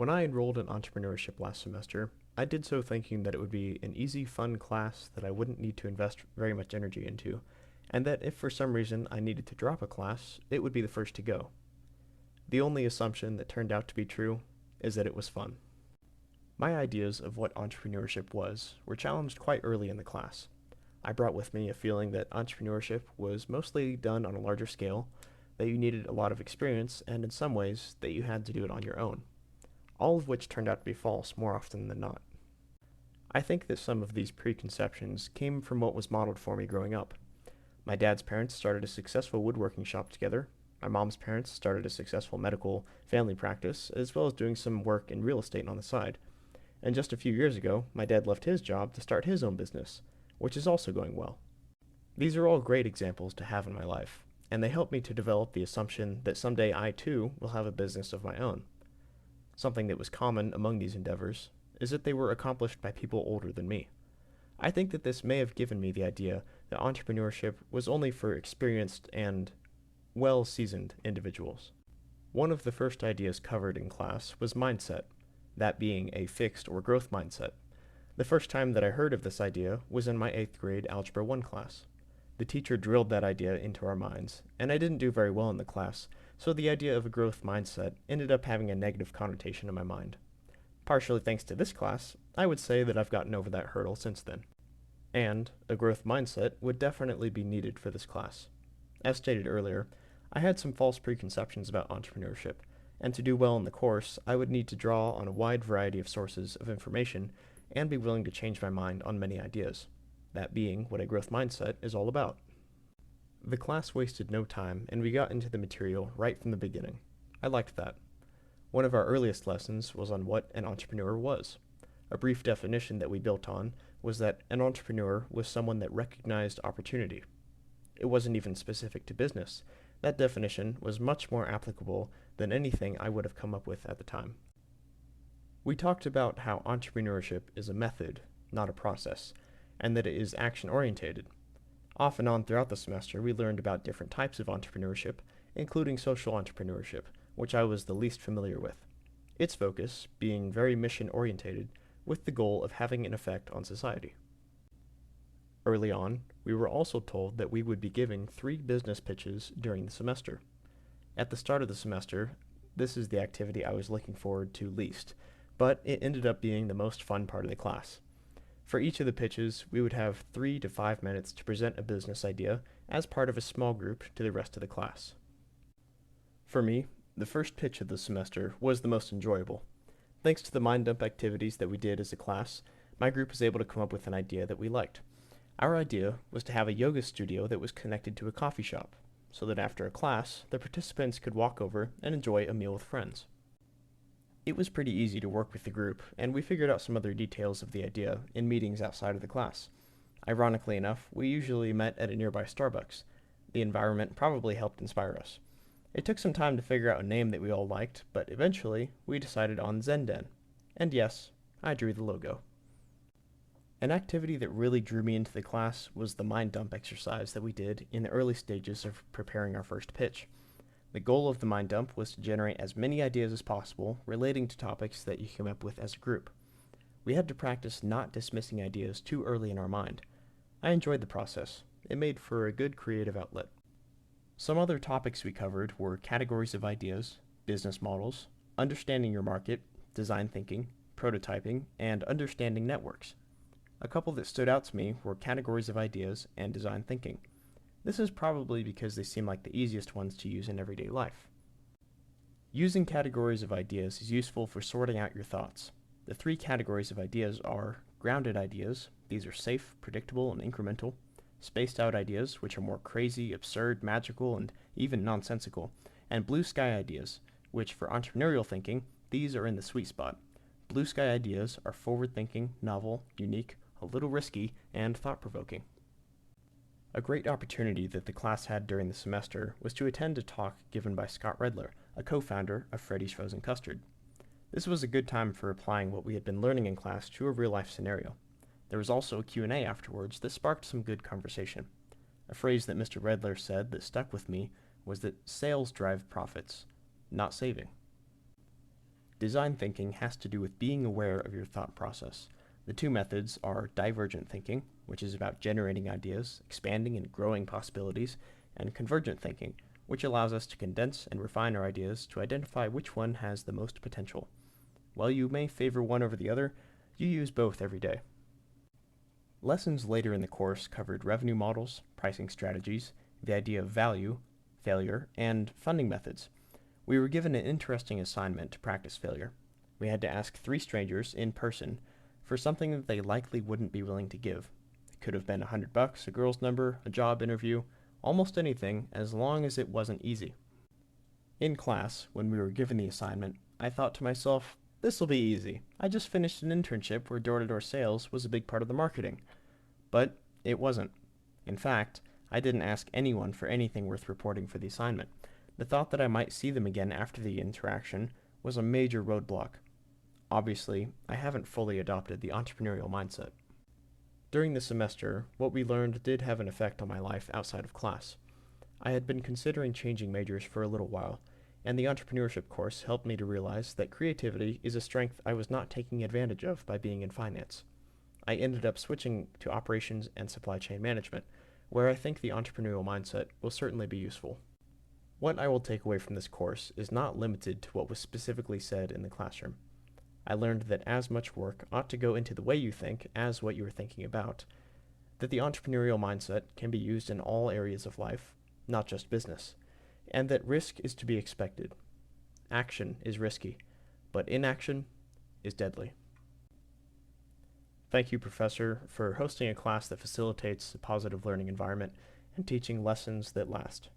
When I enrolled in entrepreneurship last semester, I did so thinking that it would be an easy, fun class that I wouldn't need to invest very much energy into, and that if for some reason I needed to drop a class, it would be the first to go. The only assumption that turned out to be true is that it was fun. My ideas of what entrepreneurship was were challenged quite early in the class. I brought with me a feeling that entrepreneurship was mostly done on a larger scale, that you needed a lot of experience, and in some ways, that you had to do it on your own. All of which turned out to be false more often than not. I think that some of these preconceptions came from what was modeled for me growing up. My dad's parents started a successful woodworking shop together. My mom's parents started a successful medical family practice, as well as doing some work in real estate on the side. And just a few years ago, my dad left his job to start his own business, which is also going well. These are all great examples to have in my life, and they help me to develop the assumption that someday I too will have a business of my own. Something that was common among these endeavors is that they were accomplished by people older than me. I think that this may have given me the idea that entrepreneurship was only for experienced and well-seasoned individuals. One of the first ideas covered in class was mindset, that being a fixed or growth mindset. The first time that I heard of this idea was in my 8th grade Algebra 1 class. The teacher drilled that idea into our minds, and I didn't do very well in the class, so the idea of a growth mindset ended up having a negative connotation in my mind. Partially thanks to this class, I would say that I've gotten over that hurdle since then. And a growth mindset would definitely be needed for this class. As stated earlier, I had some false preconceptions about entrepreneurship, and to do well in the course, I would need to draw on a wide variety of sources of information and be willing to change my mind on many ideas, that being what a growth mindset is all about. The class wasted no time, and we got into the material right from the beginning. I liked that. One of our earliest lessons was on what an entrepreneur was. A brief definition that we built on was that an entrepreneur was someone that recognized opportunity. It wasn't even specific to business. That definition was much more applicable than anything I would have come up with at the time. We talked about how entrepreneurship is a method, not a process, and that it is action-orientated. Off and on throughout the semester, we learned about different types of entrepreneurship, including social entrepreneurship, which I was the least familiar with. Its focus being very mission-orientated, with the goal of having an effect on society. Early on, we were also told that we would be giving 3 business pitches during the semester. At the start of the semester, this is the activity I was looking forward to least, but it ended up being the most fun part of the class. For each of the pitches, we would have 3 to 5 minutes to present a business idea as part of a small group to the rest of the class. For me, the first pitch of the semester was the most enjoyable. Thanks to the mind dump activities that we did as a class, my group was able to come up with an idea that we liked. Our idea was to have a yoga studio that was connected to a coffee shop, so that after a class, the participants could walk over and enjoy a meal with friends. It was pretty easy to work with the group, and we figured out some other details of the idea in meetings outside of the class. Ironically enough, we usually met at a nearby Starbucks. The environment probably helped inspire us. It took some time to figure out a name that we all liked, but eventually we decided on Zenden. And yes, I drew the logo. An activity that really drew me into the class was the mind dump exercise that we did in the early stages of preparing our first pitch. The goal of the mind dump was to generate as many ideas as possible relating to topics that you came up with as a group. We had to practice not dismissing ideas too early in our mind. I enjoyed the process. It made for a good creative outlet. Some other topics we covered were categories of ideas, business models, understanding your market, design thinking, prototyping, and understanding networks. A couple that stood out to me were categories of ideas and design thinking. This is probably because they seem like the easiest ones to use in everyday life. Using categories of ideas is useful for sorting out your thoughts. The 3 categories of ideas are grounded ideas, these are safe, predictable, and incremental; spaced out ideas, which are more crazy, absurd, magical, and even nonsensical; and blue sky ideas, which for entrepreneurial thinking, these are in the sweet spot. Blue sky ideas are forward-thinking, novel, unique, a little risky, and thought-provoking. A great opportunity that the class had during the semester was to attend a talk given by Scott Redler, a co-founder of Freddy's Frozen Custard. This was a good time for applying what we had been learning in class to a real-life scenario. There was also a Q&A afterwards that sparked some good conversation. A phrase that Mr. Redler said that stuck with me was that sales drive profits, not saving. Design thinking has to do with being aware of your thought process. The two methods are divergent thinking, which is about generating ideas, expanding and growing possibilities, and convergent thinking, which allows us to condense and refine our ideas to identify which one has the most potential. While you may favor one over the other, you use both every day. Lessons later in the course covered revenue models, pricing strategies, the idea of value, failure, and funding methods. We were given an interesting assignment to practice failure. We had to ask 3 strangers in person for something that they likely wouldn't be willing to give. It could have been $100, a girl's number, a job interview, almost anything, as long as it wasn't easy. In class, when we were given the assignment, I thought to myself, this'll be easy. I just finished an internship where door-to-door sales was a big part of the marketing. But it wasn't. In fact, I didn't ask anyone for anything worth reporting for the assignment. The thought that I might see them again after the interaction was a major roadblock. Obviously, I haven't fully adopted the entrepreneurial mindset. During the semester, what we learned did have an effect on my life outside of class. I had been considering changing majors for a little while, and the entrepreneurship course helped me to realize that creativity is a strength I was not taking advantage of by being in finance. I ended up switching to operations and supply chain management, where I think the entrepreneurial mindset will certainly be useful. What I will take away from this course is not limited to what was specifically said in the classroom. I learned that as much work ought to go into the way you think as what you are thinking about, that the entrepreneurial mindset can be used in all areas of life, not just business, and that risk is to be expected. Action is risky, but inaction is deadly. Thank you, Professor, for hosting a class that facilitates a positive learning environment and teaching lessons that last.